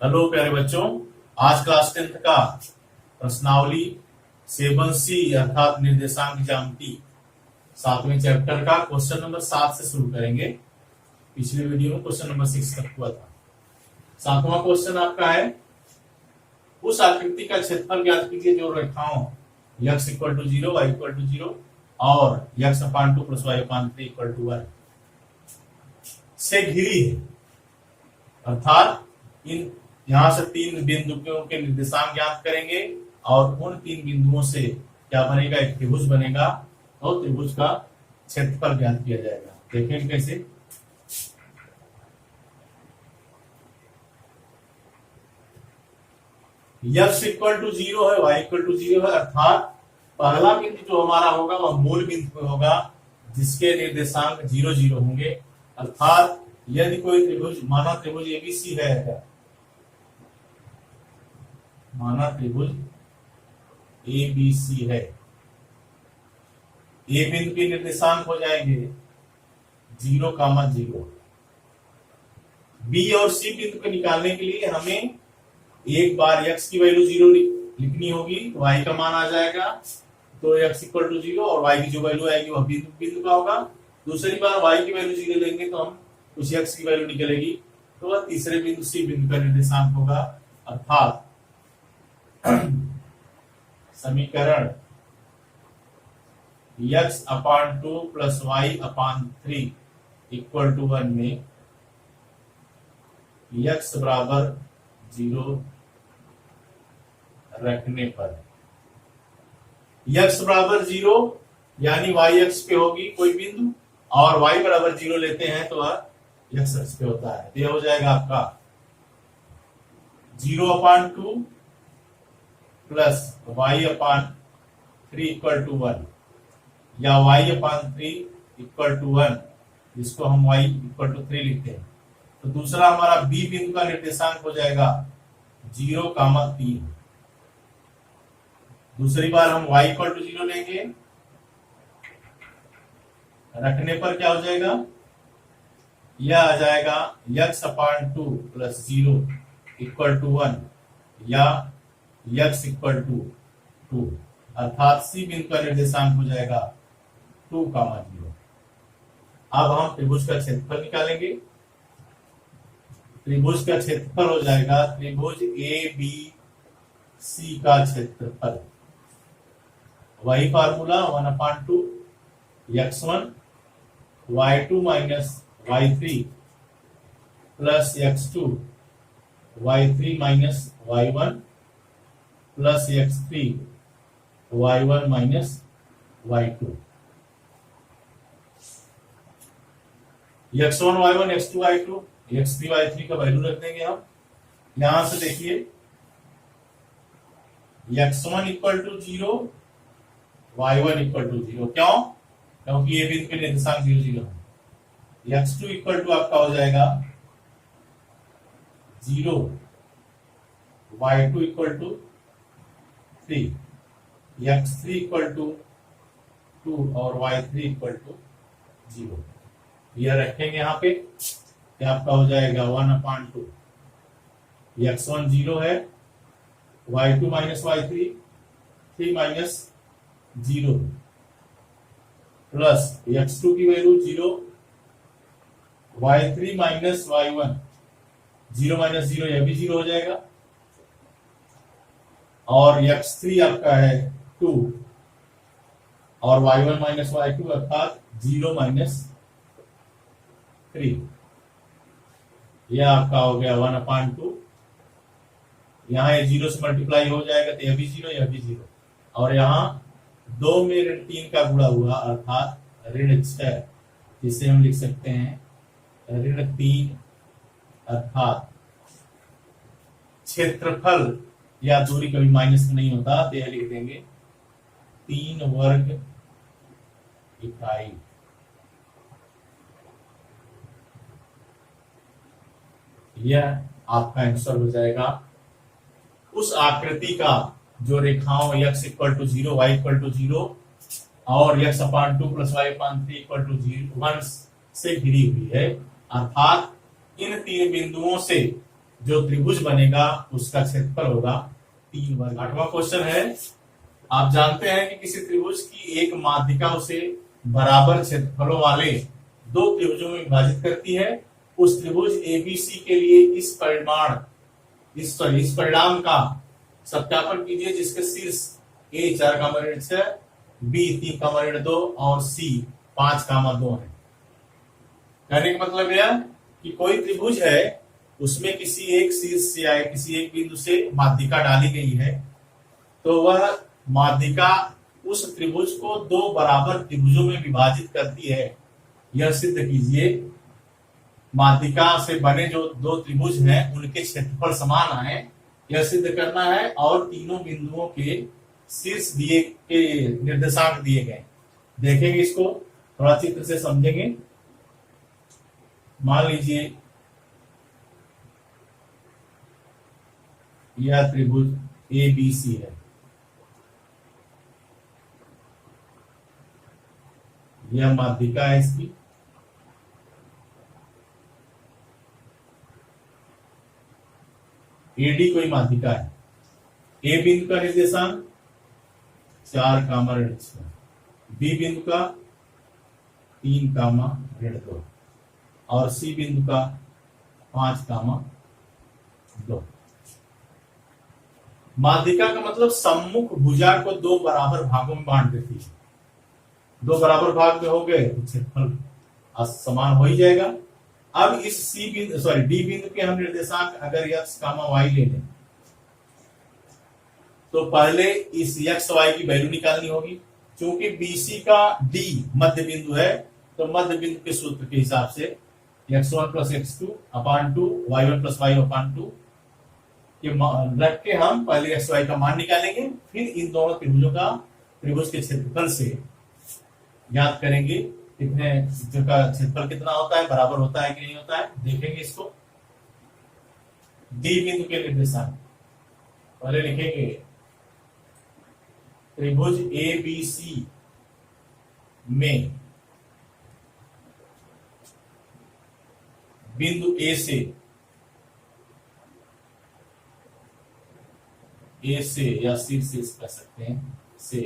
Hello प्यारे बच्चों, आज क्लास 10th का प्रश्नावली 7C अर्थात निर्देशांक ज्यामिति 7वें चैप्टर का क्वेश्चन नंबर 7 से शुरू करेंगे। पिछले वीडियो में क्वेश्चन नंबर 6 तक हुआ था। 7वां क्वेश्चन आपका है, उस आकृति का क्षेत्रफल ज्ञात कीजिए जो रेखाओं x = 0, y = 0 और x/2 + y/3 = 1 से घिरी है। अर्थात इन यहां से तीन बिंदुओं के निर्देशांक ज्ञात करेंगे और उन तीन बिंदुओं से क्या बनेगा, एक त्रिभुज बनेगा और त्रिभुज का क्षेत्रफल ज्ञात किया जाएगा। देखें कैसे। x = 0 है, y = 0 है, अर्थात पहला बिंदु जो हमारा होगा वह मूल बिंदु होगा जिसके निर्देशांक 0 0 होंगे। अर्थात यदि कोई त्रिभुज माना त्रिभुज एबीसी है, माना त्रिभुज एबीसी है, ए बिंदु के निर्देशांक हो जाएंगे 0, 0। बी और सी बिंदु को निकालने के लिए हमें एक बार x की वैल्यू 0 लिखनी होगी, y का मान आ जाएगा, तो x = 0 और y की जो वैल्यू आएगी वह बिंदु का होगा। दूसरी बार y की वैल्यू 0 लेंगे तो हम उस x की वैल्यू निकलेगी, तो वह तीसरे बिंदु सी बिंदु का निर्देशांक होगा। अर्थात समीकरण x/2 + y/3 = 1 में x = 0 रखने पर x = 0 यानी y अक्ष पे होगी कोई बिंदु और y = 0 लेते हैं तो वह x अक्ष पे होता है। यह हो जाएगा आपका 0/2 + y/3 = 1 या y/3 = 1, जिसको हम y = 3 लिखते हैं। तो दूसरा हमारा b बिंदु का निर्देशांक हो जाएगा 0, 3। दूसरी बार हम y = 0 लेंगे, रखने पर क्या हो जाएगा, यह आ जाएगा x/2 + 0 = 1 या x = 2। अर्थात सी बिंदु का निर्देशांक हो जाएगा 2, 0। अब हम त्रिभुज का क्षेत्रफल निकालेंगे। त्रिभुज का क्षेत्रफल हो जाएगा त्रिभुज ABC का क्षेत्रफल, वही formula 1/2 x1 y2 - y3 + x2 y3 - y1 + x3 y1 - y2। x1 y1 x2 y2 x3 y3 का वैल्यू रख देंगे हम। यहां से देखिए x1 = 0, y1 = 0। क्यों? क्योंकि ये बिंदु के निर्देशांक 0 0 है। x2 = आपका हो जाएगा 0, y2 = 3, x3 = 2 और y3 = 0। यह रखेंगे यहाँ पे, क्या आपका हो जाएगा 1/2 x1 0 है, y2 - y3 3 - 0 प्लस x2 की वैल्यू 0, y3 - y1 0 - 0 यह भी 0 हो जाएगा और x3 आपका है 2 और y1 - y2 अर्थात 0 - 3। यह आपका हो गया 1/2। यहाँ ये 0 से मल्टीप्लाई हो जाएगा तो यह भी 0, यह भी 0 और यहाँ 2 में ऋण 3 का गुणा हुआ अर्थात ऋण 6, जिसे हम लिख सकते हैं ऋण 3। अर्थात क्षेत्रफल या दूरी कभी माइनस में नहीं होता, तो यह लिख देंगे 3 वर्ग इकाई। यह आपका आंसर हो जाएगा उस आकृति का जो रेखाओं x = 0, y = 0 और x/2 + y/3 = 1 से घिरी हुई है। अर्थात इन तीन बिंदुओं से जो त्रिभुज बनेगा उसका क्षेत्रफल होगा 3 वर्ग। 8वां क्वेश्चन है, आप जानते हैं कि किसी त्रिभुज की एक माध्यिका उसे बराबर क्षेत्रफलों वाले दो त्रिभुजों में विभाजित करती है। उस त्रिभुज एबीसी के लिए इस परिणाम का सत्यापन कीजिए जिसके शीर्ष ए 4,6, बी 3,2 और सी 5,2 है। कहने का मतलब यह कि कोई त्रिभुज है, उसमें किसी एक शीर्ष से या किसी एक बिंदु से माध्यिका डाली गई है, तो वह माध्यिका उस त्रिभुज को दो बराबर त्रिभुजों में विभाजित करती है। यह सिद्ध कीजिए माध्यिका से बने जो दो त्रिभुज हैं उनके क्षेत्रफल समान आए, यह सिद्ध करना है, और तीनों बिंदुओं के शीर्ष दिए के निर्देशांक दिए गए। देखेंगे इसको, थोड़ा चित्र से समझेंगे। मान लीजिए यह त्रिभुज ABC है, यह माध्यिका है इसकी, AD कोई माध्यिका है। ए बिंदु का निर्देशांक 4,6, बी बिंदु का 3,2 और सी बिंदु का 5,2। माध्यिका का मतलब सम्मुख भुजा को दो बराबर भागों में बांट देती है। दो बराबर भाग में हो गए तो क्षेत्रफल समान हो ही जाएगा। अब इस डी बिंदु के हम निर्देशांक अगर x, y ले लें तो पहले इस x, y की वैल्यू निकालनी होगी। क्योंकि BC का D मध्य बिंदु है, तो मध्य बिंदु के सूत्र के हिसाब से x1 + x2 अपान 2, y1 + y अपान 2 के रख के हम पहले x, y का मान निकालेंगे, फिर इन दोनों त्रिभुज के क्षेत्रफल से ज्ञात करेंगे कितने का क्षेत्रफल कितना होता है, बराबर होता है कि नहीं होता है। देखेंगे इसको। डी बिंदु के निर्देशांक पहले लिखेंगे, त्रिभुज ABC में बिंदु ए से या शीर्ष से कह सकते हैं से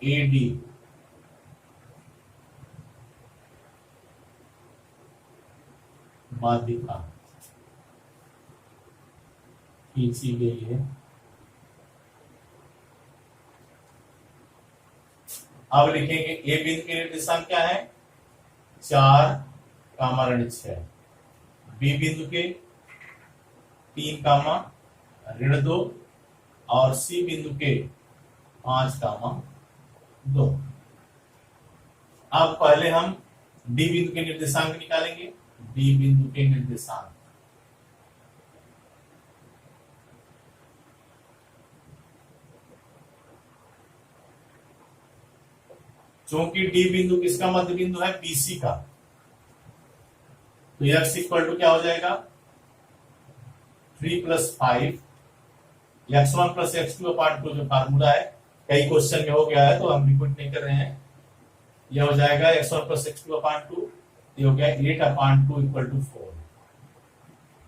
AD माध्यिका खींची गई है। अब लिखेंगे ए बिंदु के निर्देशांक क्या है, 4,6, बी बिंदु के 3,2 और सी बिंदु के 5,2। अब पहले हम डी बिंदु के निर्देशांक निकालेंगे। डी बिंदु के निर्देशांक क्योंकि डी बिंदु किसका मध्य बिंदु है, BC का, तो x इक्वल टू क्या हो जाएगा, 3 + 5 x1 + x2 अपान 2 जो फार्मूला है, कई क्वेश्चन में हो गया है तो हम रिपीट नहीं कर रहे हैं। यह हो जाएगा x1 + x2 अपान 2, ये हो गया 8/2 = 4,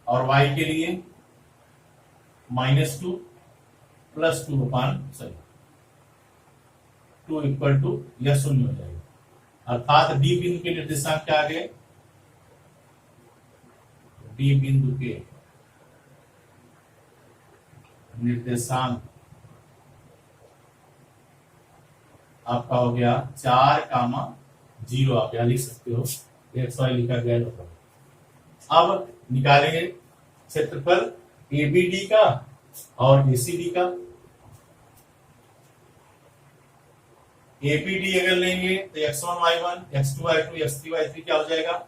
और y के लिए -2 + 2 = यह 0 हो जाएगा। अर्थात डी बिंदु के निर्देशांक क्या आ गए, डी बिंदु के निर्देशांक आपका हो गया 4,0, आप यहां लिख सकते हो, x y लिखा गया होगा। अब निकालेंगे क्षेत्रफल ABD का और ACD का। ABD अगर लेंगे तो x1 y1, x2 y2, x3 y3 क्या हो जाएगा,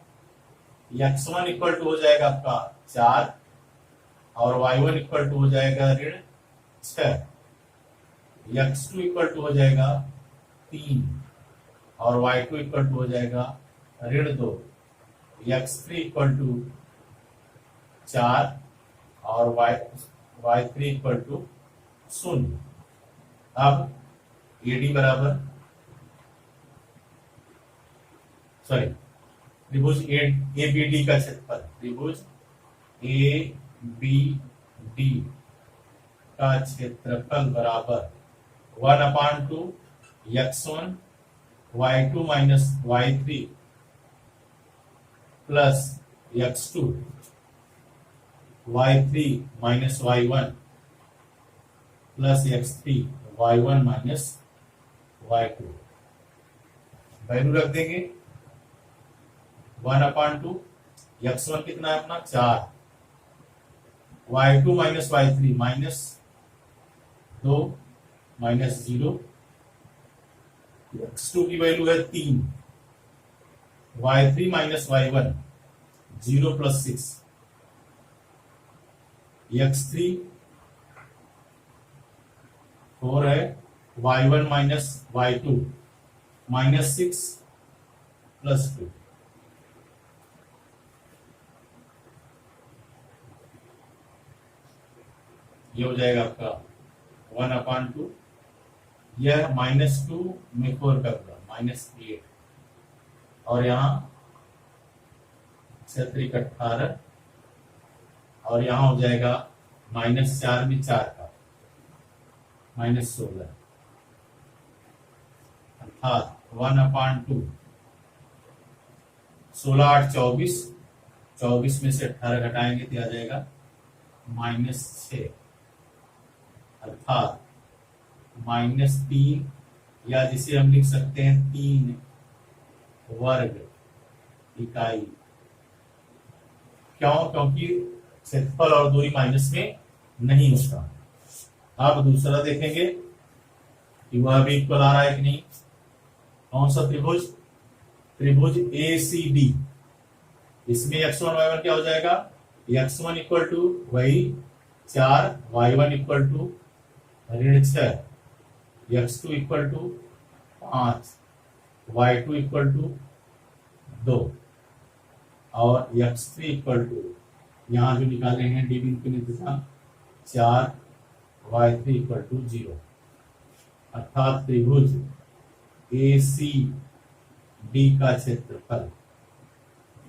x1 इक्वल टू हो जाएगा आपका 4 और y1 इक्वल टू हो जाएगा -6, x2 इक्वल टू हो जाएगा 3 और y2 इक्वल टू हो जाएगा -2, x3 इक्वल टू 4 और y3 इक्वल टू 0। अब AD बराबर त्रिभुज ABD का क्षेत्रफल, त्रिभुज ए बी डी का क्षेत्रफल बराबर 1/2 x1 y2 minus y3 plus x2 y3 minus y1 plus x3 y1 minus y2 value रख देंगे 1/2 x1 कितना है अपना 4 y2 minus y3 minus 2 minus 0 x2 की वैल्यू है 3 y3 minus y1 0 plus 6 x3 4 है y1 minus y2 minus 6 plus 2 ये हो जाएगा आपका 1/2 यह -2 में 4 का होगा -8 और यहाँ 18 और यहाँ हो जाएगा -4 में 4 का -16 अर्थात 1/2 16 8 24 24 में से 18 घटाएंगे तो आ जाएगा -6 अर्थात -3 या जिसे हम लिख सकते हैं 3 वर्ग इकाई। क्यों? क्योंकि क्षेत्रफल और दूरी माइनस में नहीं होता। अब दूसरा देखेंगे कि वह भी इक्वल आ रहा है कि नहीं। कौन सा त्रिभुज? त्रिभुज ACD। इसमें x1 y1 क्या हो जाएगा? x1 इक्वल टू वही 4 y1 equal to -6 x2 equal to 5 y2 equal to 2 और x3 इक्वल टू यहाँ जो निकाले हैं डी बिंदु के निर्देशांक 4 y3 इक्वल टू 0 अर्थात त्रिभुज ACD का क्षेत्रफल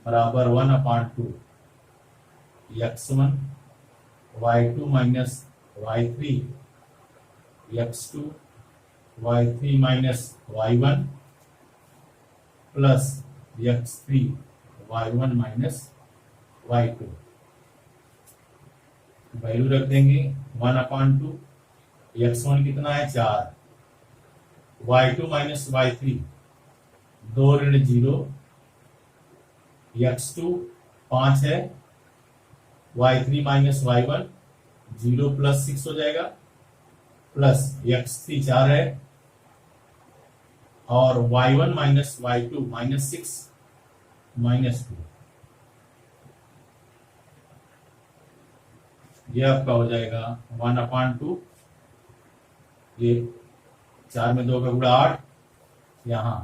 बराबर 1/2 x1 y2 minus y3 x2 y3 minus y1 plus x3 y1 minus y2 value रख देंगे 1/2 x1 कितना है 4 y2 माइनस y3 2 ऋण 0 x2 5 है y3 माइनस y1 0 प्लस 6 हो जाएगा प्लस x3 4 है और y1 minus y2 minus 6 minus 2 ये आपका हो जाएगा 1/2 ये 4 में 2 का गुणा 8 यहाँ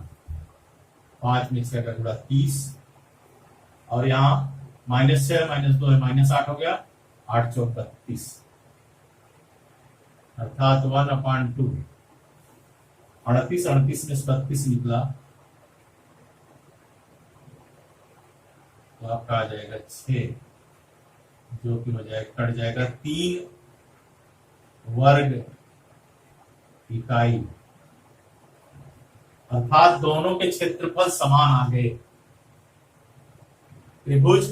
5 में 6 का गुणा 30 और यहाँ -6 -2 है -8 हो गया 8 चौक 32 अर्थात 1/2 38 में 32 निकला तो आपका आ जाएगा 6 जो कि हो जाएगा कट जाएगा 3 वर्ग इकाई अर्थात दोनों के क्षेत्रफल समान आ गए। त्रिभुज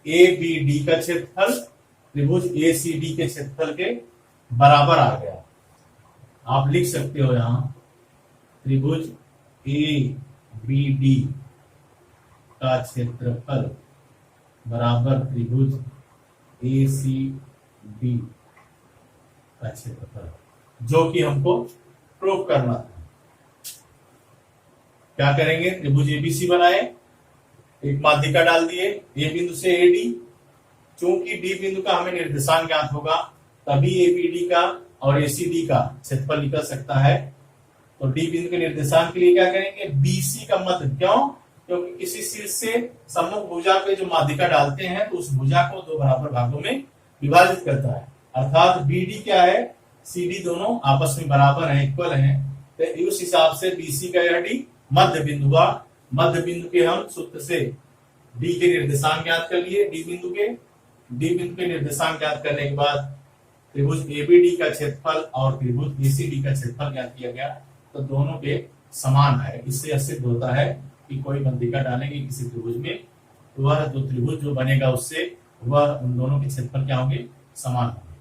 ABD का क्षेत्रफल त्रिभुज ACD के क्षेत्रफल के बराबर आ गया। आप लिख सकते हो यहां त्रिभुज ABD का क्षेत्रफल बराबर त्रिभुज ACD का क्षेत्रफल जो कि हमको प्रूव करना था। क्या करेंगे? त्रिभुज ABC बनाए, एक माध्यिका डाल दिए A बिंदु से AD। चूंकि D बिंदु का हमें निर्देशांक ज्ञात होगा तभी ABD का और ACD का क्षेत्रफल निकल सकता है। तो D बिंदु के निर्देशांक के लिए क्या करेंगे? BC का मध्य। क्यों? क्योंकि किसी शीर्ष से सम्मुख भुजा पे जो माध्यिका डालते हैं तो उस भुजा को 2 बराबर भागों में विभाजित करता है। अर्थात BD क्या है? CD दोनों आपस में बराबर हैं, इक्वल हैं। तो उस हिसाब से BC का यह D मध्य बिंदु हुआ। मध्य बिंदु के हम सूत्र से डी के निर्देशांक ज्ञात कर लिए, डी बिंदु के निर्देशांक ज्ञात करने के बाद त्रिभुज एबीडी का क्षेत्रफल और त्रिभुज एसीडी का क्षेत्रफल ज्ञात किया गया, तो दोनों के समान है। इससे सिद्ध होता है कि कोई बंधिका डालेंगे किसी त्रिभुज में, वह जो त्रिभुज जो बनेगा उससे वह उन दोनों के क्षेत्रफल क्या होंगे, समान होंगे।